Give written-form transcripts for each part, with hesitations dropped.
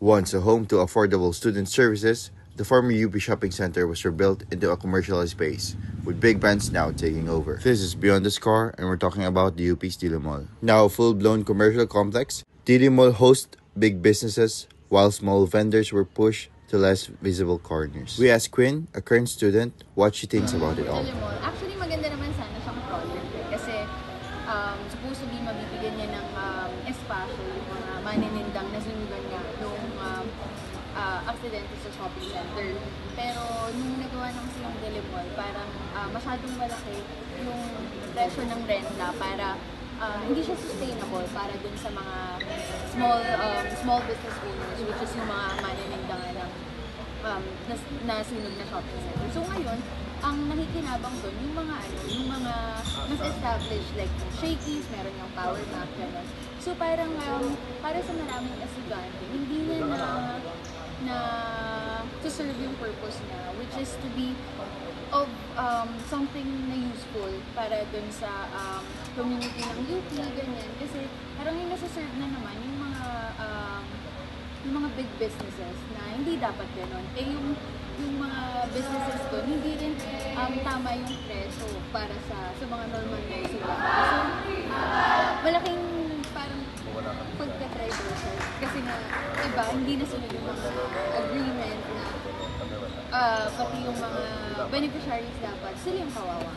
Once a home to affordable student services, the former UP Shopping Center was rebuilt into a commercial space, with big brands now taking over. This is Beyond the Score, and we're talking about the UP's Dili Mall. Now a full-blown commercial complex, Dili Mall hosts big businesses, while small vendors were pushed to less visible corners. We asked Quinn, a current student, what she thinks about it all. Dili Mall, actually maganda naman sana siyang project kasi supposedly mabibigyan niya ng espasyo yung mga maninindang na sinugan nga nung aksidente sa shopping center. Pero nung nagawa ng silang Dili Mall, parang masyadong malaki yung presyo ng renta para hindi siya sustainable para dun sa mga small business owners, which is yung mga maninindang na sunog na shopping center. So ngayon, ang nakikinabang doon yung mga mas established like Shakey's, meron yung Power Mac, gano'n. So parang para sa maraming estudyante, hindi niya na to serve yung purpose niya, which is to be of something na useful para dun sa community ng UP, ganyan. Kasi parang yung nasa-serve na naman yung mga big businesses na hindi dapat gano'n. Yung mga businesses doon, hindi rin tama yung presyo para sa mga normal na estudyante. So, malaking parang pagka-triversal. Kasi nga, iba, hindi nasunod yung mga agreement na pati yung mga beneficiaries dapat, sila yung kawawa.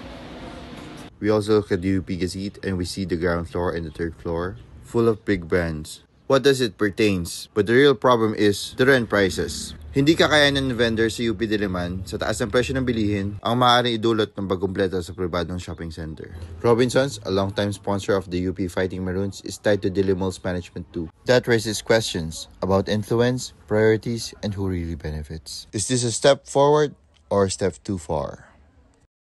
We also look at the UP Gazette and we see the ground floor and the third floor full of big brands. What does it pertains? But the real problem is the rent prices. Hindi kakayanan ng vendors sa UP Diliman sa taas ng presyo ng bilihin ang maaaring idulot ng pagkumpleto sa pribadong shopping center. Robinsons, a longtime sponsor of the UP Fighting Maroons, is tied to Dili Mall's management too. That raises questions about influence, priorities, and who really benefits. Is this a step forward or a step too far?